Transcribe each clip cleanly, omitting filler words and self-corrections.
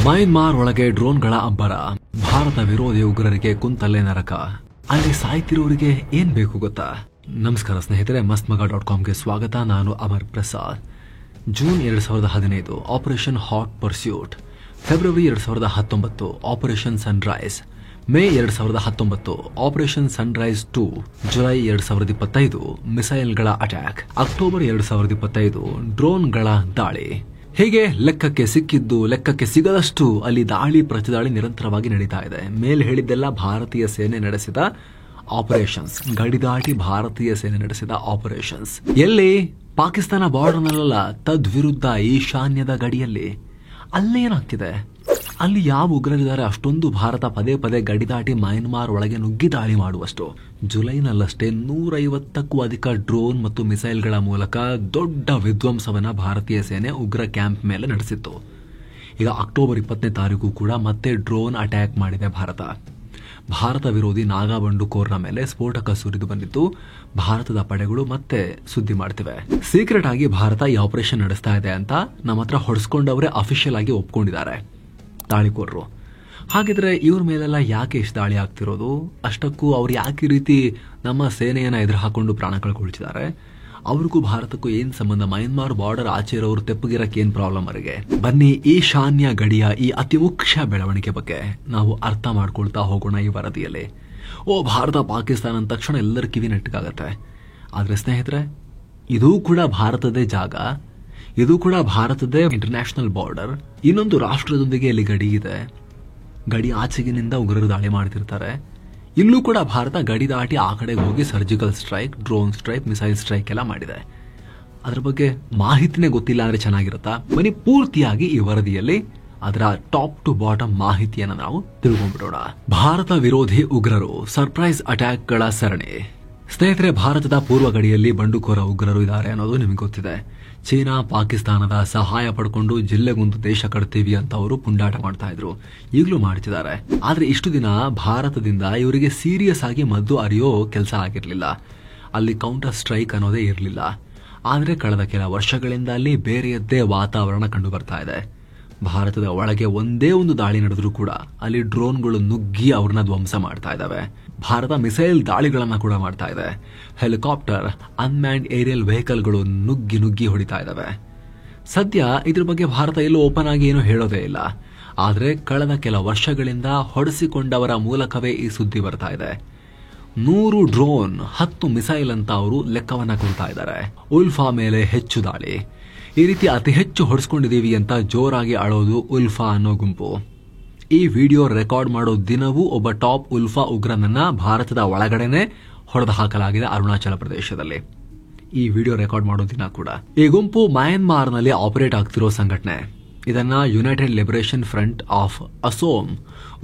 ಮಯನ್ಮಾರ್ ಒಳಗೆ ಡ್ರೋನ್ಗಳ ಅಬ್ಬರ, ಭಾರತ ವಿರೋಧಿ ಉಗ್ರರಿಗೆ ಕುಂತಲ್ಲೇ ನರಕ, ಅಲ್ಲಿ ಸಾಯ್ತಿರೋರಿಗೆ ಏನ್ ಬೇಕು ಗೊತ್ತಾ? ನಮಸ್ಕಾರ ಸ್ನೇಹಿತರೆ, mastmaga.comಗೆ ಸ್ವಾಗತ. ನಾನು Amar Prasad. June 2015 operation hot pursuit, February 2019 operation sunrise, May 2019 operation sunrise 2, July 2025 ಮಿಸೈಲ್ಗಳ ಅಟ್ಯಾಕ್, ಅಕ್ಟೋಬರ್ 2025 ಡ್ರೋನ್ಗಳ ದಾಳಿ. ಹೀಗೆ ಲೆಕ್ಕಕ್ಕೆ ಸಿಕ್ಕಿದ್ದು ಲೆಕ್ಕಕ್ಕೆ ಸಿಗದಷ್ಟು ಅಲ್ಲಿ ದಾಳಿ ಪ್ರತಿದಾಳಿ ನಿರಂತರವಾಗಿ ನಡೀತಾ ಇದೆ. ಮೇಲೆ ಹೇಳಿದ್ದೆಲ್ಲ ಭಾರತೀಯ ಸೇನೆ ನಡೆಸಿದ ಆಪರೇಷನ್ಸ್, ಗಡಿದಾಟಿ ಭಾರತೀಯ ಸೇನೆ ನಡೆಸಿದ ಆಪರೇಷನ್ಸ್. ಎಲ್ಲಿ? ಪಾಕಿಸ್ತಾನ ಬಾರ್ಡರ್ನಲ್ಲ, ತದ್ವಿರುದ್ಧ ಈಶಾನ್ಯದ ಗಡಿಯಲ್ಲಿ. ಅಲ್ಲೇನಾಗ್ತಿದೆ? ಅಲ್ಲಿ ಯಾವ ಉಗ್ರರಿದ್ದಾರೆ ಅಷ್ಟೊಂದು ಭಾರತ ಪದೇ ಪದೇ ಗಡಿದಾಟಿ ಮಯನ್ಮಾರ್ ಒಳಗೆ ನುಗ್ಗಿ ದಾಳಿ ಮಾಡುವಷ್ಟು? ಜುಲೈನಲ್ಲಷ್ಟೇ 150ಕ್ಕೂ ಅಧಿಕ ಡ್ರೋನ್ ಮತ್ತು ಮಿಸೈಲ್ಗಳ ಮೂಲಕ ದೊಡ್ಡ ವಿಧ್ವಂಸವನ್ನ ಭಾರತೀಯ ಸೇನೆ ಉಗ್ರ ಕ್ಯಾಂಪ್ ಮೇಲೆ ನಡೆಸಿತ್ತು. ಈಗ ಅಕ್ಟೋಬರ್ 20ನೇ ಕೂಡ ಮತ್ತೆ ಡ್ರೋನ್ ಅಟ್ಯಾಕ್ ಮಾಡಿದೆ ಭಾರತ ವಿರೋಧಿ ನಾಗಾ ಬಂಡುಕೋರ್ನ ಮೇಲೆ ಸ್ಫೋಟಕ ಸುರಿದು ಬಂದಿತ್ತು. ಭಾರತದ ಪಡೆಗಳು ಮತ್ತೆ ಸುದ್ದಿ ಮಾಡ್ತಿವೆ. ಸೀಕ್ರೆಟ್ ಆಗಿ ಭಾರತ ಈ ಆಪರೇಷನ್ ನಡೆಸ್ತಾ ಇದೆ ಅಂತ ನಮ್ಮ ಹತ್ರ ಹೊಡೆಸ್ಕೊಂಡವರೇ ಅಫಿಷಿಯಲ್ ಆಗಿ ಒಪ್ಕೊಂಡಿದ್ದಾರೆ ದಾಳಿಕೋರರು. ಹಾಗಿದ್ರೆ ಇವ್ರ ಮೇಲೆಲ್ಲ ಯಾಕೆ ಇಷ್ಟು ದಾಳಿ ಆಗ್ತಿರೋದು? ಅಷ್ಟಕ್ಕೂ ಅವ್ರು ಯಾಕೆ ಈ ರೀತಿ ನಮ್ಮ ಸೇನೆಯನ್ನ ಎದುರು ಹಾಕೊಂಡು ಪ್ರಾಣ ಕಳ್ಕೊಳ್ತಿದ್ದಾರೆ? ಅವ್ರಿಗೂ ಭಾರತಕ್ಕೂ ಏನ್ ಸಂಬಂಧ? ಮಯನ್ಮಾರ್ ಬಾರ್ಡರ್ ಆಚೆ ಇರೋರು ತೆಪ್ಪಗಿರಕ್ಕೆ ಏನ್ ಪ್ರಾಬ್ಲಮ್ ಅವರಿಗೆ? ಬನ್ನಿ, ಈಶಾನ್ಯ ಗಡಿಯ ಈ ಅತಿ ಮುಖ್ಯ ಬೆಳವಣಿಗೆ ಬಗ್ಗೆ ನಾವು ಅರ್ಥ ಮಾಡ್ಕೊಳ್ತಾ ಹೋಗೋಣ ಈ ವರದಿಯಲ್ಲಿ. ಭಾರತ ಪಾಕಿಸ್ತಾನ ಅಂದ ತಕ್ಷಣ ಎಲ್ಲರ ಕಿವಿ ನೆಟ್ಟಗಾಗತ್ತೆ. ಆದ್ರೆ ಸ್ನೇಹಿತರೆ, ಇದೂ ಕೂಡ ಭಾರತದೇ ಜಾಗ, ಇದು ಕೂಡ ಭಾರತದೇ ಇಂಟರ್ನ್ಯಾಷನಲ್ ಬಾರ್ಡರ್. ಇನ್ನೊಂದು ರಾಷ್ಟ್ರದೊಂದಿಗೆ ಇಲ್ಲಿ ಗಡಿ ಇದೆ. ಗಡಿ ಆಚೆಗಿನಿಂದ ಉಗ್ರರು ದಾಳಿ ಮಾಡ್ತಿರ್ತಾರೆ. ಇಲ್ಲೂ ಕೂಡ ಭಾರತ ಗಡಿ ದಾಟಿ ಆ ಕಡೆಗೆ ಹೋಗಿ surgical strike, drone strike, missile strike ಎಲ್ಲ ಮಾಡಿದೆ. ಅದ್ರ ಬಗ್ಗೆ ಮಾಹಿತಿನೇ ಗೊತ್ತಿಲ್ಲ ಅಂದ್ರೆ ಚೆನ್ನಾಗಿರುತ್ತಾ? ಬನ್ನಿ, ಪೂರ್ತಿಯಾಗಿ ಈ ವರದಿಯಲ್ಲಿ ಅದರ ಟಾಪ್ ಟು ಬಾಟಮ್ ಮಾಹಿತಿಯನ್ನು ನಾವು ತಿಳ್ಕೊಂಡ್ಬಿಡೋಣ. ಭಾರತ ವಿರೋಧಿ ಉಗ್ರರು, ಸರ್ಪ್ರೈಸ್ ಅಟ್ಯಾಕ್ಗಳ ಸರಣಿ. ಸ್ನೇಹಿತರೆ, ಭಾರತದ ಪೂರ್ವ ಗಡಿಯಲ್ಲಿ ಬಂಡುಕೋರ ಉಗ್ರರು ಇದ್ದಾರೆ ಅನ್ನೋದು ನಿಮಗೆ ಗೊತ್ತಿದೆ. ಚೀನಾ, ಪಾಕಿಸ್ತಾನದ ಸಹಾಯ ಪಡ್ಕೊಂಡು ಜಿಲ್ಲೆಗೊಂದು ದೇಶ ಕಟ್ತೀವಿ ಅಂತ ಅವರು ಪುಂಡಾಟ ಮಾಡ್ತಾ ಇದ್ರು. ಈಗಲೂ ಮಾಡ್ತಿದ್ದಾರೆ. ಆದ್ರೆ ಇಷ್ಟು ದಿನ ಭಾರತದಿಂದ ಇವರಿಗೆ ಸೀರಿಯಸ್ ಆಗಿ ಮದ್ದು ಅರಿಯೋ ಕೆಲಸ ಆಗಿರ್ಲಿಲ್ಲ. ಅಲ್ಲಿ ಕೌಂಟರ್ ಸ್ಟ್ರೈಕ್ ಅನ್ನೋದೇ ಇರಲಿಲ್ಲ. ಆದ್ರೆ ಕಳೆದ ಕೆಲ ವರ್ಷಗಳಿಂದ ಅಲ್ಲಿ ಬೇರೆಯದ್ದೇ ವಾತಾವರಣ ಕಂಡು ಬರ್ತಾ ಇದೆ. ಭಾರತದ ಒಳಗೆ ಒಂದೇ ಒಂದು ದಾಳಿ ನಡೆದ್ರೂ ಕೂಡ ಅಲ್ಲಿ ಡ್ರೋನ್ಗಳು ನುಗ್ಗಿ ಅವ್ರನ್ನ ಧ್ವಂಸ ಮಾಡ್ತಾ ಇದ್ದಾವೆ. ಭಾರತ ಮಿಸೈಲ್ ದಾಳಿಗಳನ್ನ ಕೂಡ ಮಾಡ್ತಾ ಇದೆ. ಹೆಲಿಕಾಪ್ಟರ್, ಅನ್ಮ್ಯಾನ್ಡ್ ಏರಿಯಲ್ ವೆಹಿಕಲ್ಗಳು ನುಗ್ಗಿ ಹೊಡಿತಾ ಇದ್ದಾವೆ. ಸದ್ಯ ಇದ್ರ ಬಗ್ಗೆ ಭಾರತ ಎಲ್ಲೂ ಓಪನ್ ಆಗಿ ಏನು ಹೇಳೋದೇ ಇಲ್ಲ. ಆದ್ರೆ ಕಳೆದ ಕೆಲ ವರ್ಷಗಳಿಂದ ಹೊಡೆಸಿಕೊಂಡವರ ಮೂಲಕವೇ ಈ ಸುದ್ದಿ ಬರ್ತಾ ಇದೆ. 100 ಡ್ರೋನ್, 10 ಮಿಸೈಲ್ ಅಂತ ಅವರು ಲೆಕ್ಕವನ್ನ ಕೊಡ್ತಾ ಇದ್ದಾರೆ. ಉಲ್ಫಾ ಮೇಲೆ ಹೆಚ್ಚು ದಾಳಿ. ಈ ರೀತಿ ಅತಿ ಹೆಚ್ಚು ಹೊಡೆಸ್ಕೊಂಡಿದೀವಿ ಅಂತ ಜೋರಾಗಿ ಅಳೋದು ಉಲ್ಫಾ ಅನ್ನೋ ಗುಂಪು. ಈ ವಿಡಿಯೋ ರೆಕಾರ್ಡ್ ಮಾಡೋ ದಿನವೂ ಒಬ್ಬ ಟಾಪ್ ಉಲ್ಫಾ ಉಗ್ರನನ್ನ ಭಾರತದ ಒಳಗಡೆನೆ ಹೊಡೆದು ಹಾಕಲಾಗಿದೆ ಅರುಣಾಚಲ ಪ್ರದೇಶದಲ್ಲಿ. ಈ ವಿಡಿಯೋ ರೆಕಾರ್ಡ್ ಮಾಡೋ ದಿನ ಕೂಡ. ಈ ಗುಂಪು ಮಯನ್ಮಾರ್ನಲ್ಲಿ ಆಪರೇಟ್ ಆಗ್ತಿರೋ ಸಂಘಟನೆ. ಇದನ್ನ United Liberation Front of Asom,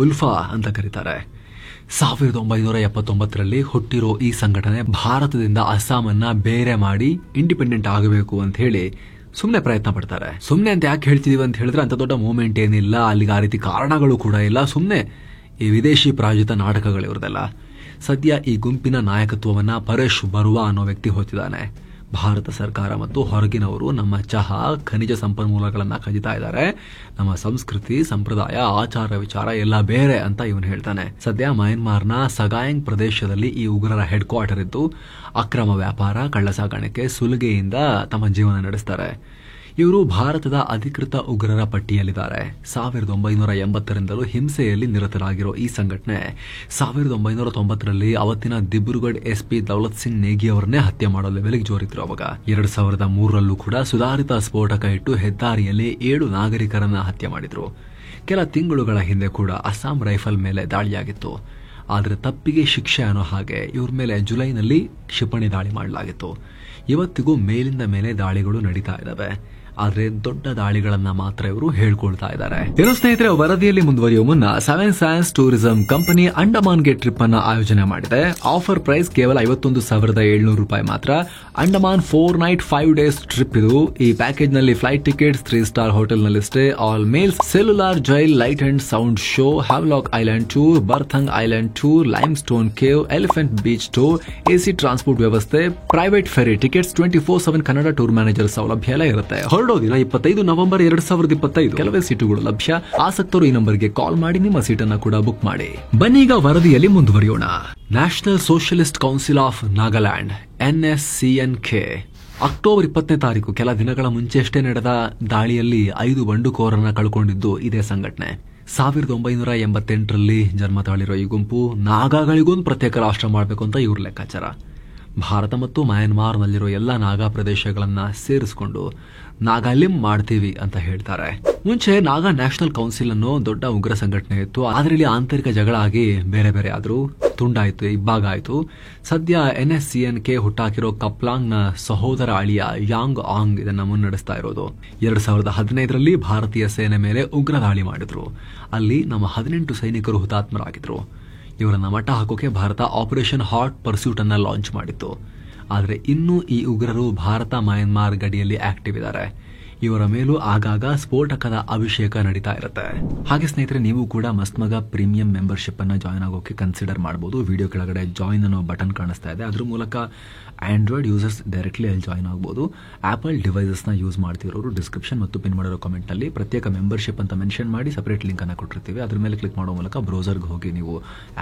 ULFA ಅಂತ ಕರೀತಾರೆ. 1979ರಲ್ಲಿ ಹುಟ್ಟಿರೋ ಈ ಸಂಘಟನೆ ಭಾರತದಿಂದ ಅಸ್ಸಾಮನ್ನ ಬೇರೆ ಮಾಡಿ ಇಂಡಿಪೆಂಡೆಂಟ್ ಆಗಬೇಕು ಅಂತ ಹೇಳಿ ಸುಮ್ನೆ ಪ್ರಯತ್ನ ಪಡ್ತಾರೆ. ಸುಮ್ನೆ ಅಂತ ಯಾಕೆ ಹೇಳ್ತಿದೀವಿ ಅಂತ ಹೇಳಿದ್ರೆ, ಅಂತ ದೊಡ್ಡ ಮೂವ್ಮೆಂಟ್ ಏನಿಲ್ಲ, ಅಲ್ಲಿಗೆ ಆ ರೀತಿ ಕಾರಣಗಳು ಕೂಡ ಇಲ್ಲ. ಸುಮ್ನೆ ಈ ವಿದೇಶಿ ಪ್ರಾಯೋಜಿತ ನಾಟಕಗಳು ಇವ್ರದೆಲ್ಲ. ಸದ್ಯ ಈ ಗುಂಪಿನ ನಾಯಕತ್ವವನ್ನ ಪರೇಶ್ ಬರುವಾ ಅನ್ನೋ ವ್ಯಕ್ತಿ ಹೊತ್ತಿದ್ದಾನೆ. ಭಾರತ ಸರ್ಕಾರ ಮತ್ತು ಹೊರಗಿನವರು ನಮ್ಮ ಚಹಾ, ಖನಿಜ ಸಂಪನ್ಮೂಲಗಳನ್ನ ಕದಿತಾ ಇದ್ದಾರೆ, ನಮ್ಮ ಸಂಸ್ಕೃತಿ, ಸಂಪ್ರದಾಯ, ಆಚಾರ ವಿಚಾರ ಎಲ್ಲ ಬೇರೆ ಅಂತ ಇವನು ಹೇಳ್ತಾನೆ. ಸದ್ಯ ಮಯನ್ಮಾರ್ನ ಸಗಾಯಂಗ್ ಪ್ರದೇಶದಲ್ಲಿ ಈ ಉಗ್ರರ ಹೆಡ್ ಕ್ವಾರ್ಟರ್ ಇದ್ದು ಅಕ್ರಮ ವ್ಯಾಪಾರ, ಕಳ್ಳಸಾಗಾಣಿಕೆ, ಸುಲಿಗೆಯಿಂದ ತಮ್ಮ ಜೀವನ ನಡೆಸ್ತಾರೆ. ಇವರು ಭಾರತದ ಅಧಿಕೃತ ಉಗ್ರರ ಪಟ್ಟಿಯಲ್ಲಿದ್ದಾರೆ. 1980ರಿಂದಲೂ ಹಿಂಸೆಯಲ್ಲಿ ನಿರತರಾಗಿರೋ ಈ ಸಂಘಟನೆ 1990ರಲ್ಲಿ ಅವತ್ತಿನ ದಿಬ್ರುಗಢ್ SP ದೌಲತ್ ಸಿಂಗ್ ನೇಗಿ ಅವರನ್ನೇ ಹತ್ಯೆ ಮಾಡೋ ಲೆವೆಲ್ಗೆ ಜೋರಿದ್ರು. ಅವಾಗ 2003ರಲ್ಲೂ ಕೂಡ ಸುಧಾರಿತ ಸ್ಫೋಟಕ ಇಟ್ಟು ಹೆದ್ದಾರಿಯಲ್ಲಿ 7 ನಾಗರಿಕರನ್ನ ಹತ್ಯೆ ಮಾಡಿದ್ರು. ಕೆಲ ತಿಂಗಳುಗಳ ಹಿಂದೆ ಕೂಡ ಅಸ್ಸಾಂ ರೈಫಲ್ ಮೇಲೆ ದಾಳಿಯಾಗಿತ್ತು. ಆದ್ರೆ ತಪ್ಪಿಗೆ ಶಿಕ್ಷೆ ಅನ್ನೋ ಹಾಗೆ ಇವ್ರ ಮೇಲೆ ಜುಲೈನಲ್ಲಿ ಕ್ಷಿಪಣಿ ದಾಳಿ ಮಾಡಲಾಗಿತ್ತು. ಇವತ್ತಿಗೂ ಮೇಲಿಂದ ಮೇಲೆ ದಾಳಿಗಳು ನಡೀತಾ ಇದ್ದಾವೆ. ಆದ್ರೆ ದೊಡ್ಡ ದಾಳಿಗಳನ್ನ ಮಾತ್ರ ಇವರು ಹೇಳ್ಕೊಳ್ತಾ ಇದ್ದಾರೆ. ಏನೋ ಸ್ನೇಹಿತರೆ, ವರದಿಯಲ್ಲಿ ಮುಂದುವರಿಯುವ ಮುನ್ನ 7 ಸೈನ್ಸ್ ಟೂರಿಸಂ ಕಂಪನಿ ಅಂಡಮಾನ್ಗೆ ಟ್ರಿಪ್ ಅನ್ನ ಆಯೋಜನೆ ಮಾಡಿದೆ. ಆಫರ್ ಪ್ರೈಸ್ ಕೇವಲ 51,700 ರೂಪಾಯಿ ಮಾತ್ರ. ಅಂಡಮಾನ್ 4 ನೈಟ್ 5 ಡೇಸ್ ಟ್ರಿಪ್ ಇದು. ಈ ಪ್ಯಾಕೇಜ್ ನಲ್ಲಿ ಫ್ಲೈಟ್ ಟಿಕೆಟ್ಸ್, 3 ಸ್ಟಾರ್ ಹೋಟೆಲ್ ನಲ್ಲಿ stay, all meals, Cellular Jail, light and sound show, Havelock Island tour, Baratang island tour, limestone cave, Elephant Beach tour, AC transport ವ್ಯವಸ್ಥೆ, private ferry tickets, 24/7 Kannada tour manager ಸೌಲಭ್ಯ ಎಲ್ಲ ಇರುತ್ತೆ. ಹೊರಡೋ ದಿನ 25 November 2025. ಕೆಲವೇ ಸೀಟುಗಳು ಲಭ್ಯ. ಆಸಕ್ತರು ಈ ನಂಬರ್ಗೆ ಕಾಲ್ ಮಾಡಿ ನಿಮ್ಮ ಸೀಟನ್ನ ಕೂಡ ಬುಕ್ ಮಾಡಿ. ಬನ್ನೀಗ ವರದಿಯಲ್ಲಿ ಮುಂದುವರಿಯೋಣ. National Socialist Council of Nagaland NSCNK October 20ನೇ ತಾರೀಕು ಕೆಲ ದಿನಗಳ ಮುಂಚೆಷ್ಟೇ ನಡೆದ ದಾಳಿಯಲ್ಲಿ 5 ಬಂಡುಕೋರರನ್ನ ಕಳ್ಕೊಂಡಿದ್ದು ಇದೇ ಸಂಘಟನೆ. 1988ರಲ್ಲಿ ಜನ್ಮ ತಾಳಿರೋ ಈ ಗುಂಪು ನಾಗಾಗಳಿಗೊಂದು ಪ್ರತ್ಯೇಕ ರಾಷ್ಟ್ರ ಮಾಡಬೇಕು ಅಂತ ಇವ್ರ ಲೆಕ್ಕಾಚಾರ. ಭಾರತ ಮತ್ತು ಮಯನ್ಮಾರ್ನಲ್ಲಿರೋ ಎಲ್ಲ ನಾಗಾ ಪ್ರದೇಶಗಳನ್ನ ಸೇರಿಸಿಕೊಂಡು ನಾಗಾಲಿಂ ಮಾಡ್ತೀವಿ ಅಂತ ಹೇಳ್ತಾರೆ. ಮುಂಚೆ ನಾಗಾ ನ್ಯಾಷನಲ್ ಕೌನ್ಸಿಲ್ ಅನ್ನೋ ದೊಡ್ಡ ಉಗ್ರ ಸಂಘಟನೆ ಇತ್ತು. ಆದ್ರೆ ಇಲ್ಲಿ ಆಂತರಿಕ ಜಗಳ ಆಗಿ ಬೇರೆ ಬೇರೆ ಆದ್ರೂ, ತುಂಡಾಯ್ತು, ಇಬ್ಬಾಗ ಆಯ್ತು. ಸದ್ಯ NSCNK ಹುಟ್ಟಾಕಿರೋ ಕಪ್ಲಾಂಗ್ ನ ಸಹೋದರ ಅಳಿಯ ಯಾಂಗ್ ಆಂಗ್ ಇದನ್ನ ಮುನ್ನಡೆಸ್ತಾ ಇರೋದು. 2015ರಲ್ಲಿ ಭಾರತೀಯ ಸೇನೆ ಮೇಲೆ ಉಗ್ರ ದಾಳಿ ಮಾಡಿದ್ರು. ಅಲ್ಲಿ ನಮ್ಮ 18 ಸೈನಿಕರು ಹುತಾತ್ಮರಾಗಿದ್ರು. ಇವರನ್ನ ಮಟ್ಟ ಹಾಕೋಕೆ ಭಾರತ ಆಪರೇಷನ್ ಹಾಟ್ ಪರ್ಸ್ಯೂಟ್ ಅನ್ನ ಲಾಂಚ್ ಮಾಡಿತ್ತು. ಆದರೆ ಇನ್ನೂ ಈ ಉಗ್ರರು ಭಾರತ ಮಯನ್ಮಾರ್ ಗಡಿಯಲ್ಲಿ ಆಕ್ಟಿವ್ ಇದ್ದಾರೆ. ಇವರ ಮೇಲೂ ಆಗಾಗ ಸ್ಫೋಟಕದ ಅಭಿಷೇಕ ನಡೀತಾ ಇರುತ್ತೆ. ಹಾಗೆ ಸ್ನೇಹಿತರೆ, ನೀವು ಕೂಡ ಮಸ್ತ್ಮಗ ಪ್ರೀಮಿಯಂ ಮೆಂಬರ್ಶಿಪ್ ಅನ್ನ ಜಾಯ್ನ್ ಆಗೋಕೆ ಕನ್ಸಿಡರ್ ಮಾಡಬಹುದು. ವಿಡಿಯೋ ಕೆಳಗಡೆ ಜಾಯ್ನ್ ಅನ್ನೋ ಬಟನ್ ಕಾಣಿಸ್ತಾ ಇದೆ. ಅದ್ರ ಮೂಲಕ ಆಂಡ್ರಾಯ್ಡ್ ಯೂಸರ್ಸ್ ಡೈರೆಕ್ಟ್ಲಿ ಅಲ್ಲಿ ಜಾಯ್ನ್ ಆಗಬಹುದು. ಆಪಲ್ ಡಿವೈಸಸ್ ನ ಯೂಸ್ ಮಾಡ್ತಿರೋರು ಡಿಸ್ಕ್ರಿಪ್ಷನ್ ಮತ್ತು ಪಿನ್ ಮಾಡಿರೋ ಕಾಮೆಂಟ್ ಅಲ್ಲಿ ಪ್ರತ್ಯೇಕ ಮೆಂಬರ್ಶಿಪ್ ಅಂತ ಮೆನ್ಷನ್ ಮಾಡಿ ಸಪರೇಟ್ ಲಿಂಕ್ ಅನ್ನ ಕೊಟ್ಟಿರ್ತೀವಿ. ಅದ್ರ ಮೇಲೆ ಕ್ಲಿಕ್ ಮಾಡೋ ಮೂಲಕ ಬ್ರೌಸರ್ಗೆ ಹೋಗಿ ನೀವು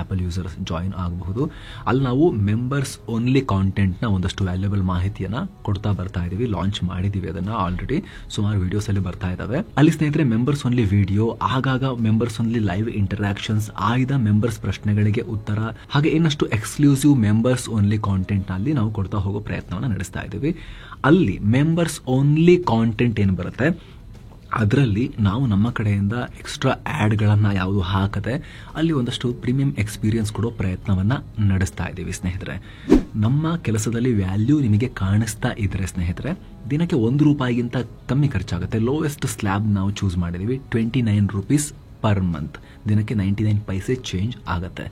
ಆಪಲ್ ಯೂಸರ್ಸ್ ಜಾಯ್ನ್ ಆಗಬಹುದು. ಅಲ್ಲಿ ನಾವು ಮೆಂಬರ್ಸ್ ಓನ್ಲಿ ಕಾಂಟೆಂಟ್ ನ ಒಂದಷ್ಟು ವ್ಯಾಲ್ಯೂಬಲ್ ಮಾಹಿತಿಯನ್ನ ಕೊಡ್ತಾ ಬರ್ತಾ ಇದೀವಿ. ಲಾಂಚ್ ಮಾಡಿದೀವಿ ಅದನ್ನ ಆಲ್ರೆಡಿ. ಸುಮಾರು ವಿಡಿಯೋಸ್ ಅಲ್ಲಿ ಬರ್ತಾ ಇದಾವೆ. ಅಲ್ಲಿ ಸ್ನೇಹಿತರೆ ಮೆಂಬರ್ಸ್ ಓನ್ಲಿ ವಿಡಿಯೋ, ಆಗಾಗ ಮೆಂಬರ್ಸ್ ಓನ್ಲಿ ಲೈವ್ ಇಂಟರಾಕ್ಷನ್ಸ್, ಆಯ್ದ ಮೆಂಬರ್ಸ್ ಪ್ರಶ್ನೆಗಳಿಗೆ ಉತ್ತರ, ಹಾಗೆ ಇನ್ನಷ್ಟು ಎಕ್ಸ್ಕ್ಲೂಸಿವ್ ಮೆಂಬರ್ಸ್ ಓನ್ಲಿ ಕಾಂಟೆಂಟ್ ನಲ್ಲಿ ನಾವು ಕೊಡ್ತಾ ಹೋಗೋ ಪ್ರಯತ್ನವನ್ನ ನಡೆಸ್ತಾ ಇದ್ದೀವಿ. ಅಲ್ಲಿ ಮೆಂಬರ್ಸ್ ಓನ್ಲಿ ಕಾಂಟೆಂಟ್ ಏನು ಬರುತ್ತೆ ಅದರಲ್ಲಿ ನಾವು ನಮ್ಮ ಕಡೆಯಿಂದ ಎಕ್ಸ್ಟ್ರಾ ಆಡ್ಗಳನ್ನ ಯಾವುದು ಹಾಕದೆ ಅಲ್ಲಿ ಒಂದಷ್ಟು ಪ್ರೀಮಿಯಂ ಎಕ್ಸ್ಪೀರಿಯನ್ಸ್ ಕೊಡೋ ಪ್ರಯತ್ನವನ್ನ ನಡೆಸ್ತಾ ಇದ್ದೀವಿ ಸ್ನೇಹಿತರೆ. ನಮ್ಮ ಕೆಲಸದಲ್ಲಿ ವ್ಯಾಲ್ಯೂ ನಿಮಗೆ ಕಾಣಿಸ್ತಾ ಇದ್ರೆ ಸ್ನೇಹಿತರೆ, ದಿನಕ್ಕೆ ₹1ಗಿಂತ ಕಮ್ಮಿ ಖರ್ಚಾಗುತ್ತೆ. ಲೋಯೆಸ್ಟ್ ಸ್ಲ್ಯಾಬ್ ನಾವು ಚೂಸ್ ಮಾಡಿದೀವಿ. 29 ರೂಪೀಸ್ ಪರ್ ಮಂತ್, ದಿನಕ್ಕೆ 99 ಪೈಸೆ ಚೇಂಜ್ ಆಗತ್ತೆ.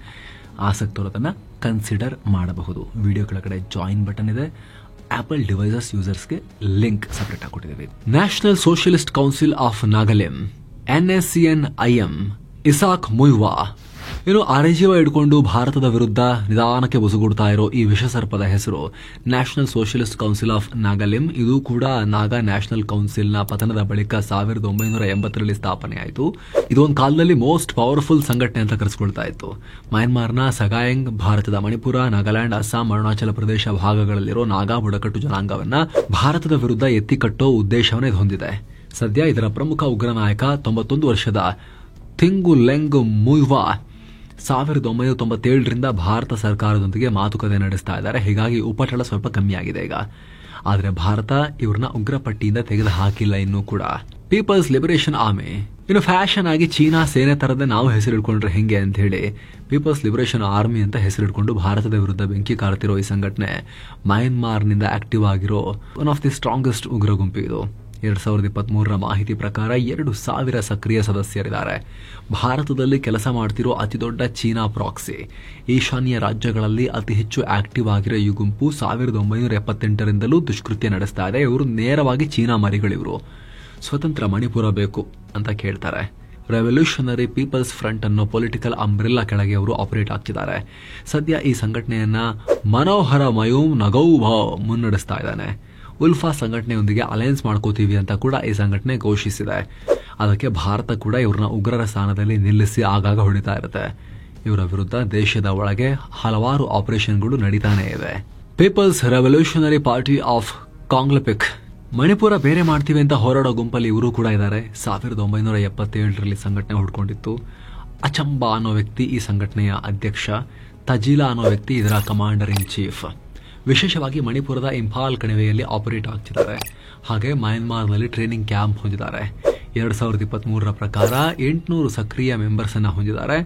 ಆಸಕ್ತರು ಅದನ್ನ ಕನ್ಸಿಡರ್ ಮಾಡಬಹುದು. ವಿಡಿಯೋ ಕೆಳಗಡೆ ಜಾಯಿನ್ ಬಟನ್ ಇದೆ. ಆಪಲ್ ಡಿವೈಸಸ್ ಯೂಸರ್ಸ್ಗೆ ಲಿಂಕ್ ಸಪರೇಟ್ ಆಗಿ ಕೊಟ್ಟಿದ್ದೀವಿ. National Socialist Council of Nagaland NSCNIM Isak Muivah ಇನ್ನು ಅರೆಜೀವ ಹಿಡ್ಕೊಂಡು ಭಾರತದ ವಿರುದ್ಧ ನಿಧಾನಕ್ಕೆ ಬುಸುಗುಡ್ತಾ ಇರೋ ಈ ವಿಷಸರ್ಪದ ಹೆಸರು ನ್ಯಾಷನಲ್ ಸೋಷಿಯಲಿಸ್ಟ್ ಕೌನ್ಸಿಲ್ ಆಫ್ ನಾಗಾಲಿಂ. ಇದು ಕೂಡ ನಾಗಾ ನ್ಯಾಷನಲ್ ಕೌನ್ಸಿಲ್ ನ ಪತನದ ಬಳಿಕ 1980ರಲ್ಲಿ ಸ್ಥಾಪನೆ ಆಯಿತು. ಇದೊಂದು ಕಾಲದಲ್ಲಿ ಮೋಸ್ಟ್ ಪವರ್ಫುಲ್ ಸಂಘಟನೆ ಅಂತ ಕರೆಸ್ಕೊಳ್ತಾ ಇತ್ತು. ಮಯನ್ಮಾರ್ನ ಸಗಾಯಂಗ್, ಭಾರತದ ಮಣಿಪುರ, ನಾಗಾಲ್ಯಾಂಡ್, ಅಸ್ಸಾಂ, ಅರುಣಾಚಲ ಪ್ರದೇಶ ಭಾಗಗಳಲ್ಲಿರೋ ನಾಗಾ ಬುಡಕಟ್ಟು ಜನಾಂಗವನ್ನ ಭಾರತದ ವಿರುದ್ಧ ಎತ್ತಿಕಟ್ಟೋ ಉದ್ದೇಶವನ್ನ ಇದು ಹೊಂದಿದೆ. ಸದ್ಯ ಇದರ ಪ್ರಮುಖ ಉಗ್ರ ನಾಯಕ 91 ವರ್ಷದ ಥಿಂಗುಲೆಂಗ್ ಮುಯ್ವಾ 1997ರಿಂದ ಭಾರತ ಸರ್ಕಾರದೊಂದಿಗೆ ಮಾತುಕತೆ ನಡೆಸ್ತಾ ಇದ್ದಾರೆ. ಹೀಗಾಗಿ ಉಪಟಳ ಸ್ವಲ್ಪ ಕಮ್ಮಿ ಆಗಿದೆ ಈಗ. ಆದರೆ ಭಾರತ ಇವ್ರನ್ನ ಉಗ್ರ ಪಟ್ಟಿಯಿಂದ ತೆಗೆದು ಹಾಕಿಲ್ಲ ಇನ್ನೂ ಕೂಡ. ಪೀಪಲ್ಸ್ ಲಿಬರೇಷನ್ ಆರ್ಮಿ ಇನ್ನು ಫ್ಯಾಷನ್ ಆಗಿ ಚೀನಾ ಸೇನೆ ತರದೇ ನಾವು ಹೆಸರಿಡ್ಕೊಂಡ್ರೆ ಹೆಂಗೆ ಅಂತ ಹೇಳಿ ಪೀಪಲ್ಸ್ ಲಿಬರೇಷನ್ ಆರ್ಮಿ ಅಂತ ಹೆಸರಿಡ್ಕೊಂಡು ಭಾರತದ ವಿರುದ್ಧ ಬೆಂಕಿ ಕಾರುತ್ತಿರೋ ಈ ಸಂಘಟನೆ ಮಯನ್ಮಾರ್ನಿಂದ ಆಕ್ಟಿವ್ ಆಗಿರೋ ಒನ್ ಆಫ್ ದಿ ಸ್ಟ್ರಾಂಗೆಸ್ಟ್ ಉಗ್ರ ಗುಂಪು ಇದು. 2023ರ ಮಾಹಿತಿ ಪ್ರಕಾರ 2,000 ಸಕ್ರಿಯ ಸದಸ್ಯರಿದ್ದಾರೆ. ಭಾರತದಲ್ಲಿ ಕೆಲಸ ಮಾಡ್ತಿರೋ ಅತಿದೊಡ್ಡ ಚೀನಾ ಪ್ರಾಕ್ಸಿ. ಈಶಾನ್ಯ ರಾಜ್ಯಗಳಲ್ಲಿ ಅತಿ ಹೆಚ್ಚು ಆಕ್ಟಿವ್ ಆಗಿರೋ ಈ ಗುಂಪು 1978ರಿಂದಲೂ ದುಷ್ಕೃತ್ಯ ನಡೆಸ್ತಾ ಇದೆ. ಇವರು ನೇರವಾಗಿ ಚೀನಾ ಮರಿಗಳಿವರು. ಸ್ವತಂತ್ರ ಮಣಿಪುರ ಬೇಕು ಅಂತ ಕೇಳ್ತಾರೆ. ರೆವಲ್ಯೂಷನರಿ ಪೀಪಲ್ಸ್ ಫ್ರಂಟ್ ಅನ್ನೋ ಪೊಲಿಟಿಕಲ್ ಅಂಬ್ರೆಲ್ಲಾ ಕೆಳಗೆ ಅವರು ಆಪರೇಟ್ ಆಗ್ತಿದ್ದಾರೆ. ಸದ್ಯ ಈ ಸಂಘಟನೆಯನ್ನ ಮನೋಹರ ಮಯೂಮ್ ನಗೌಭಾ ಮುನ್ನಡೆಸ್ತಾ ಇದ್ದಾನೆ. ಉಲ್ಫಾ ಸಂಘಟನೆಯೊಂದಿಗೆ ಅಲಯನ್ಸ್ ಮಾಡ್ಕೋತೀವಿ ಅಂತ ಕೂಡ ಈ ಸಂಘಟನೆ ಘೋಷಿಸಿದೆ. ಅದಕ್ಕೆ ಭಾರತ ಕೂಡ ಇವ್ರನ್ನ ಉಗ್ರರ ಸ್ಥಾನದಲ್ಲಿ ನಿಲ್ಲಿಸಿ ಆಗಾಗ ಹೊಡಿತಾ ಇರುತ್ತೆ. ಇವರ ವಿರುದ್ಧ ದೇಶದ ಒಳಗೆ ಹಲವಾರು ಆಪರೇಷನ್ಗಳು ನಡೀತಾನೆ ಇವೆ. People's Revolutionary Party of Kangleipak Manipur ಬೇರೆ ಮಾಡ್ತೀವಿ ಅಂತ ಹೋರಾಡೋ ಗುಂಪಲ್ಲಿ ಇವರು ಕೂಡ ಇದ್ದಾರೆ. 1977ರಲ್ಲಿ ಸಂಘಟನೆ ಹುಡ್ಕೊಂಡಿತ್ತು. ಅಚಂಬಾ ಅನ್ನೋ ವ್ಯಕ್ತಿ ಈ ಸಂಘಟನೆಯ ಅಧ್ಯಕ್ಷ. ತಜಿಲಾ ಅನ್ನೋ ವ್ಯಕ್ತಿ ಇದರ ಕಮಾಂಡರ್ ಇನ್ ಚೀಫ್. ವಿಶೇಷವಾಗಿ ಮಣಿಪುರದ ಇಂಫಾಲ್ ಕಣಿವೆಯಲ್ಲಿ ಆಪರೇಟ್ ಆಗ್ತಿದ್ದಾರೆ. ಹಾಗೆ ಮಯನ್ಮಾರ್ನಲ್ಲಿ ಟ್ರೈನಿಂಗ್ ಕ್ಯಾಂಪ್ ಹೊಂದಿದ್ದಾರೆ. 2023ರ ಪ್ರಕಾರ 800 ಸಕ್ರಿಯ ಮೆಂಬರ್ಸ್ ಅನ್ನ ಹೊಂದಿದ್ದಾರೆ.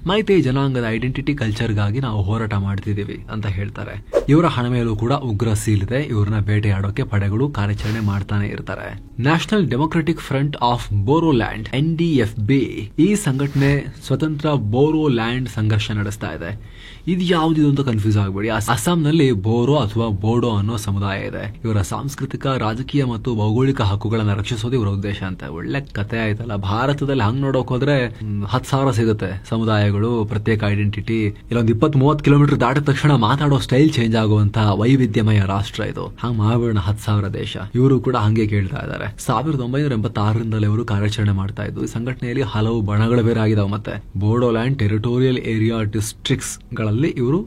ಮೈತೈ ಜನಾಂಗದ ಐಡೆಂಟಿಟಿ ಕಲ್ಚರ್ಗಾಗಿ ನಾವು ಹೋರಾಟ ಮಾಡ್ತಿದ್ದೀವಿ ಅಂತ ಹೇಳ್ತಾರೆ. ಇವರ ಹಣ ಮೇಲೂ ಕೂಡ ಉಗ್ರ ಸೀಲ್ ಇದೆ. ಇವ್ರನ್ನ ಬೇಟೆಯಾಡೋಕೆ ಪಡೆಗಳು ಕಾರ್ಯಾಚರಣೆ ಮಾಡ್ತಾನೆ ಇರ್ತಾರೆ. National Democratic Front of Bodoland NDFB ಈ ಸಂಘಟನೆ ಸ್ವತಂತ್ರ ಬೋರೋಲ್ಯಾಂಡ್ ಸಂಘರ್ಷ ನಡೆಸ್ತಾ ಇದೆ. ಇದು ಯಾವ್ದು ಅಂತ ಕನ್ಫ್ಯೂಸ್ ಆಗಬೇಡಿ. ಅಸ್ಸಾಂನಲ್ಲಿ ಬೋರೋ ಅಥವಾ ಬೋಡೋ ಅನ್ನೋ ಸಮುದಾಯ ಇದೆ. ಇವರ ಸಾಂಸ್ಕೃತಿಕ, ರಾಜಕೀಯ ಮತ್ತು ಭೌಗೋಳಿಕ ಹಕ್ಕುಗಳನ್ನು ರಕ್ಷಿಸೋದು ಇವರ ಉದ್ದೇಶ ಅಂತ. ಒಳ್ಳೆ ಕತೆ ಆಯ್ತಲ್ಲ. ಭಾರತದಲ್ಲಿ ಹಂಗ್ ನೋಡೋಕ್ ಹೋದ್ರೆ 10,000 ಸಿಗುತ್ತೆ ಸಮುದಾಯಗಳು, ಪ್ರತ್ಯೇಕ ಐಡೆಂಟಿಟಿ. ಇಲ್ಲೊಂದು 20-30 ಕಿಲೋಮೀಟರ್ ದಾಟಿದ ತಕ್ಷಣ ಮಾತಾಡೋ ಸ್ಟೈಲ್ ಚೇಂಜ್ ಚೇಂಜ್ ಆಗುವಂತಹ ವೈವಿಧ್ಯಮಯ ರಾಷ್ಟ್ರ ಇದು. ಹಂಗ ಮಾಡೋಣ 10,000 ದೇಶ. ಇವರು ಕೂಡ ಹಂಗೆ ಕೇಳ್ತಾ ಇದ್ದಾರೆ. 1986ರಿಂದಲೇ ಇವರು ಕಾರ್ಯಾಚರಣೆ ಮಾಡ್ತಾ ಇದ್ದು. ಈ ಸಂಘಟನೆಯಲ್ಲಿ ಹಲವು ಬಣಗಳು ಬೇರೆ ಆಗಿದಾವೆ. ಮತ್ತೆ ಬೋಡೋಲ್ಯಾಂಡ್ ಟೆರಿಟೋರಿಯಲ್ ಏರಿಯಾ ಡಿಸ್ಟ್ರಿಕ್ಟ್ಸ್ ಗಳಲ್ಲಿ ಇವರು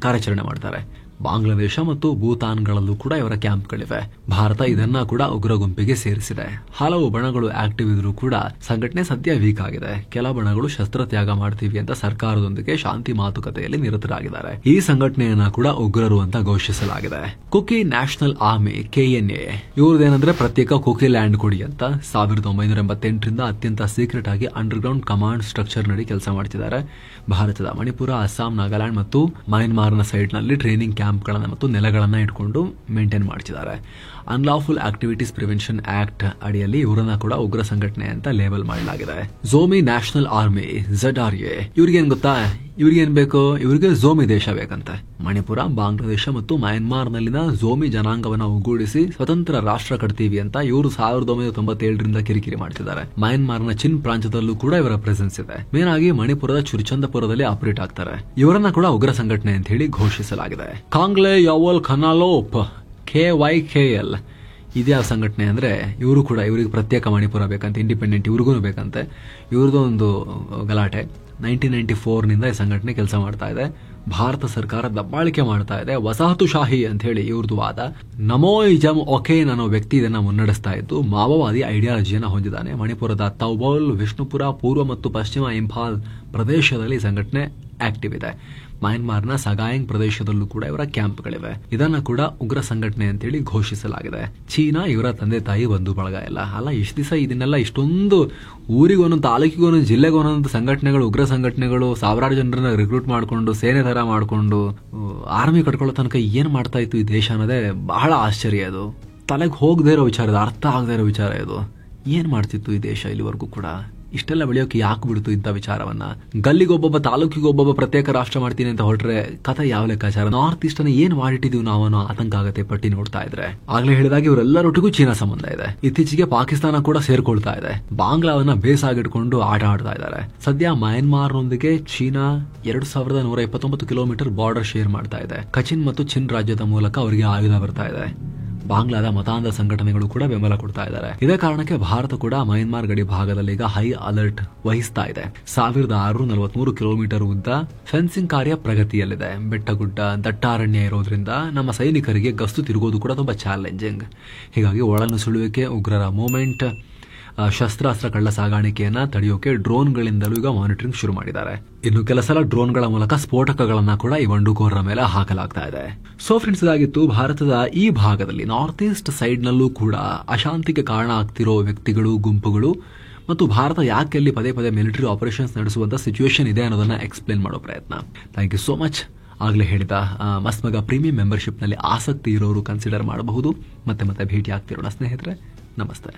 ಕಾರ್ಯಾಚರಣೆ ಮಾಡ್ತಾರೆ. ಬಾಂಗ್ಲಾದೇಶ ಮತ್ತು ಭೂತಾನ್ಗಳಲ್ಲೂ ಕೂಡ ಇವರ ಕ್ಯಾಂಪ್ಗಳಿವೆ. ಭಾರತ ಇದನ್ನ ಕೂಡ ಉಗ್ರ ಗುಂಪಿಗೆ ಸೇರಿಸಿದೆ. ಹಲವು ಬಣಗಳು ಆಕ್ಟಿವ್ ಇದ್ರೂ ಕೂಡ ಸಂಘಟನೆ ಸದ್ಯ ವೀಕ್ ಆಗಿದೆ. ಕೆಲ ಬಣಗಳು ಶಸ್ತ್ರತ್ಯಾಗ ಮಾಡ್ತೀವಿ ಅಂತ ಸರ್ಕಾರದೊಂದಿಗೆ ಶಾಂತಿ ಮಾತುಕತೆಯಲ್ಲಿ ನಿರತರಾಗಿದ್ದಾರೆ. ಈ ಸಂಘಟನೆಯನ್ನ ಕೂಡ ಉಗ್ರರು ಅಂತ ಘೋಷಿಸಲಾಗಿದೆ. ಕುಕಿ ನ್ಯಾಷನಲ್ ಆರ್ಮಿ KNA ಇವ್ರದೇನಂದ್ರೆ ಪ್ರತ್ಯೇಕ ಕುಕಿ ಲ್ಯಾಂಡ್ ಕೊಡಿ ಅಂತ 1988ರಿಂದ ಅತ್ಯಂತ ಸೀಕ್ರೆಟ್ ಆಗಿ ಅಂಡರ್ ಗ್ರೌಂಡ್ ಕಮಾಂಡ್ ಸ್ಟ್ರಕ್ಚರ್ ನಡಿ ಕೆಲಸ ಮಾಡ್ತಿದ್ದಾರೆ. ಭಾರತದ ಮಣಿಪುರ, ಅಸ್ಸಾಂ, ನಾಗಾಲ್ಯಾಂಡ್ ಮತ್ತು ಮಯನ್ಮಾರ್ನ ಸೈಡ್ ನಲ್ಲಿ ಟ್ರೈನಿಂಗ್ ಕ್ಯಾಂಪ್ಗಳನ್ನ ಮತ್ತು ನೆಲೆಗಳನ್ನ ಇಟ್ಕೊಂಡು ಮೇಂಟೈನ್ ಮಾಡ್ತಿದ್ದಾರೆ. ಅನ್ಲಾಫುಲ್ ಆಕ್ಟಿವಿಟೀಸ್ ಪ್ರಿವೆನ್ಷನ್ ಆಕ್ಟ್ ಅಡಿಯಲ್ಲಿ ಇವರನ್ನ ಕೂಡ ಉಗ್ರ ಸಂಘಟನೆ ಅಂತ ಲೇಬಲ್ ಮಾಡಲಾಗಿದೆ. ಝೋಮಿ ನ್ಯಾಷನಲ್ ಆರ್ಮಿ ZRA ಇವ್ರಿಗೇನ್ ಗೊತ್ತಾ? ಇವ್ರಿಗೇನ್ ಬೇಕು? ಇವರಿಗೆ ಝೋಮಿ ದೇಶ ಬೇಕಂತೆ. ಮಣಿಪುರ, ಬಾಂಗ್ಲಾದೇಶ ಮತ್ತು ಮಯನ್ಮಾರ್ನಲ್ಲಿನ ಝೋಮಿ ಜನಾಂಗವನ್ನ ಒಗ್ಗೂಡಿಸಿ ಸ್ವತಂತ್ರ ರಾಷ್ಟ್ರ ಕಟ್ತೀವಿ ಅಂತ ಇವರು 1997ರಿಂದ ಕಿರಿಕಿರಿ ಮಾಡ್ತಿದ್ದಾರೆ. ಮಯನ್ಮಾರ್ನ ಚಿನ್ ಪ್ರಾಂತ್ಯದಲ್ಲೂ ಕೂಡ ಇವರ ಪ್ರೆಸೆನ್ಸ್ ಇದೆ. ಮೇನ್ ಆಗಿ ಮಣಿಪುರದ ಚುರಿಚಂದಪುರದಲ್ಲಿ ಆಪರೇಟ್ ಆಗ್ತಾರೆ. ಇವರನ್ನ ಕೂಡ ಉಗ್ರ ಸಂಘಟನೆ ಅಂತ ಹೇಳಿ ಘೋಷಿಸಲಾಗಿದೆ. ಕಾಂಗ್ಲೆ ಯಾವಲ್ ಖನಾಲೋಪ್ KYKL ಇದ್ಯಾವ ಸಂಘಟನೆ ಅಂದ್ರೆ ಇವರು ಕೂಡ ಇವರಿಗೆ ಪ್ರತ್ಯೇಕ ಮಣಿಪುರ ಬೇಕಂತೆ, ಇಂಡಿಪೆಂಡೆಂಟ್ ಇವ್ರಿಗೂ ಬೇಕಂತೆ. ಇವ್ರದ್ದು ಒಂದು ಗಲಾಟೆ. 1994ನಿಂದ ಈ ಸಂಘಟನೆ ಕೆಲಸ ಮಾಡ್ತಾ ಇದೆ. ಭಾರತ ಸರ್ಕಾರ ದಬ್ಬಾಳಿಕೆ ಮಾಡ್ತಾ ಇದೆ. ವಸಾಹತುಶಾಹಿ ಅಂತ ಹೇಳಿ ಇವ್ರದ್ದು ವಾದ. ನಮೋಯಿಜಮ್ ಒಕೇನ್ ಅನ್ನೋ ವ್ಯಕ್ತಿ ಇದನ್ನ ಮುನ್ನಡೆಸ್ತಾ ಇದ್ದು ಮಾವೋವಾದಿ ಐಡಿಯಾಲಜಿಯನ್ನ ಹೊಂದಿದ್ದಾನೆ. ಮಣಿಪುರದ ತೌಬಲ್, ವಿಷ್ಣುಪುರ, ಪೂರ್ವ ಮತ್ತು ಪಶ್ಚಿಮ ಇಂಫಾಲ್ ಪ್ರದೇಶದಲ್ಲಿ ಸಂಘಟನೆ ಆಕ್ಟಿವ್ ಇದೆ. ಮಯನ್ಮಾರ್ನ ಸಗಾಯಿಂಗ್ ಪ್ರದೇಶದಲ್ಲೂ ಕೂಡ ಇವರ ಕ್ಯಾಂಪ್ಗಳಿವೆ. ಇದನ್ನ ಕೂಡ ಉಗ್ರ ಸಂಘಟನೆ ಅಂತೇಳಿ ಘೋಷಿಸಲಾಗಿದೆ. ಚೀನಾ ಇವರ ತಂದೆ ತಾಯಿ ಬಂಧು ಬಳಗ ಎಲ್ಲ ಅಲ್ಲ. ಇಷ್ಟು ದಿವಸ ಇದನ್ನೆಲ್ಲ ಇಷ್ಟೊಂದು ಊರಿಗೊಂದೊಂದು, ತಾಲೂಕಿಗೊಂದೊಂದು, ಜಿಲ್ಲೆಗೊಂದೊಂದು ಸಂಘಟನೆಗಳು, ಉಗ್ರ ಸಂಘಟನೆಗಳು ಸಾವಿರಾರು ಜನರನ್ನ ರಿಕ್ರೂಟ್ ಮಾಡಿಕೊಂಡು ಸೇನೆ ತರ ಮಾಡಿಕೊಂಡು ಆರ್ಮಿ ಕಟ್ಕೊಳ್ಳೋ ತನಕ ಏನ್ ಮಾಡ್ತಾ ಇತ್ತು ಈ ದೇಶ ಅನ್ನೋದೇ ಬಹಳ ಆಶ್ಚರ್ಯ. ಅದು ತಲೆಗೆ ಹೋಗದೇ ಇರೋ ವಿಚಾರ, ಇದು ಅರ್ಥ ಆಗದೇ ಇರೋ ವಿಚಾರ. ಇದು ಏನ್ ಮಾಡ್ತಿತ್ತು ಈ ದೇಶ ಇಲ್ಲಿವರೆಗೂ ಕೂಡ? ಇಷ್ಟೆಲ್ಲ ಬೆಳೆಯೋಕೆ ಯಾಕೆ ಬಿಡ್ತು ಇಂಥ ವಿಚಾರವನ್ನ? ಗಲ್ಲಿಗೊಬ್ಬೊಬ್ಬ, ತಾಲೂಕಿಗೊಬ್ಬೊಬ್ಬ ಪ್ರತ್ಯೇಕ ರಾಷ್ಟ್ರ ಮಾಡ್ತೀನಿ ಅಂತ ಹೊರಟ್ರೆ ಕಥೆ ಯಾವ ಲೆಕ್ಕಾಚಾರ? ನಾರ್ತ್ ಈಸ್ಟ್ ಅನ್ನ ಏನ್ ಮಾಡಿಟ್ಟಿದೀವಿ ನಾವು ಅನ್ನೋ ಆತಂಕ ಆಗತ್ತೆ ಪಟ್ಟಿ ನೋಡ್ತಾ ಇದ್ರೆ. ಆಗ್ಲೇ ಹೇಳಿದಾಗೆ ಇವರೆಲ್ಲರೊಟ್ಟಿಗೂ ಚೀನಾ ಸಂಬಂಧ ಇದೆ. ಇತ್ತೀಚೆಗೆ ಪಾಕಿಸ್ತಾನ ಕೂಡ ಸೇರ್ಕೊಳ್ತಾ ಇದೆ. ಬಾಂಗ್ಲಾವನ್ನ ಬೇಸಾಗಿಟ್ಕೊಂಡು ಆಟ ಆಡ್ತಾ ಇದ್ದಾರೆ. ಸದ್ಯ ಮಯನ್ಮಾರ್ನೊಂದಿಗೆ ಚೀನಾ 2129 ಕಿಲೋಮೀಟರ್ ಬಾರ್ಡರ್ ಶೇರ್ ಮಾಡ್ತಾ ಇದೆ. ಕಚಿನ್ ಮತ್ತು ಚಿನ್ ರಾಜ್ಯದ ಮೂಲಕ ಅವರಿಗೆ ಆಯುಧ ಬರ್ತಾ ಇದೆ. ಬಾಂಗ್ಲಾದ ಮತಾಂಧ ಸಂಘಟನೆಗಳು ಕೂಡ ಬೆಂಬಲ ಕೊಡ್ತಾ ಇದ್ದಾರೆ. ಇದೇ ಕಾರಣಕ್ಕೆ ಭಾರತ ಕೂಡ ಮಯನ್ಮಾರ್ ಗಡಿ ಭಾಗದಲ್ಲಿ ಈಗ ಹೈ ಅಲರ್ಟ್ ವಹಿಸ್ತಾ ಇದೆ. 1643 ಕಿಲೋಮೀಟರ್ ಉದ್ದ ಫೆನ್ಸಿಂಗ್ ಕಾರ್ಯ ಪ್ರಗತಿಯಲ್ಲಿದೆ. ಬೆಟ್ಟಗುಡ್ಡ, ದಟ್ಟಾರಣ್ಯ ಇರೋದ್ರಿಂದ ನಮ್ಮ ಸೈನಿಕರಿಗೆ ಗಸ್ತು ತಿರುಗೋದು ಕೂಡ ತುಂಬಾ ಚಾಲೆಂಜಿಂಗ್. ಹೀಗಾಗಿ ಒಳನುಸುಳುವಿಕೆ, ಉಗ್ರರ ಮೂವ್ಮೆಂಟ್, ಶಸ್ತ್ರಾಸ್ತ್ರ ಕಳ್ಳ ಸಾಗಾಣಿಕೆಯನ್ನ ತಡೆಯೋಕೆ ಡ್ರೋನ್ಗಳಿಂದಲೂ ಈಗ ಮಾನಿಟರಿಂಗ್ ಶುರು ಮಾಡಿದ್ದಾರೆ. ಇನ್ನು ಕೆಲ ಸಲ ಡ್ರೋನ್ಗಳ ಮೂಲಕ ಸ್ಫೋಟಕಗಳನ್ನ ಕೂಡ ಈ ಬಂಡುಕೋರರ ಮೇಲೆ ಹಾಕಲಾಗ್ತಾ ಇದೆ. ಸೊ ಫ್ರೆಂಡ್ಸ್, ಇದಾಗಿತ್ತು ಭಾರತದ ಈ ಭಾಗದಲ್ಲಿ ನಾರ್ತ್ ಈಸ್ಟ್ ಸೈಡ್ ನಲ್ಲೂ ಕೂಡ ಅಶಾಂತಿಗೆ ಕಾರಣ ಆಗ್ತಿರೋ ವ್ಯಕ್ತಿಗಳು, ಗುಂಪುಗಳು ಮತ್ತು ಭಾರತ ಯಾಕೆ ಅಲ್ಲಿ ಪದೇ ಪದೇ ಮಿಲಿಟರಿ ಆಪರೇಷನ್ಸ್ ನಡೆಸುವಂತ ಸಿಚುವೇಶನ್ ಇದೆ ಅನ್ನೋದನ್ನ ಎಕ್ಸ್ಪ್ಲೇನ್ ಮಾಡೋ ಪ್ರಯತ್ನ. Thank you so much. ಆಗ್ಲೇ ಹೇಳಿದ ಮಸ್ತ್ ಮಗ ಪ್ರೀಮಿಯಂ ಮೆಂಬರ್ಶಿಪ್ ನಲ್ಲಿ ಆಸಕ್ತಿ ಇರೋರು ಕನ್ಸಿಡರ್ ಮಾಡಬಹುದು. ಮತ್ತೆ ಭೇಟಿ ಆಗ್ತಿರೋಣ ಸ್ನೇಹಿತರೆ. ನಮಸ್ತೆ.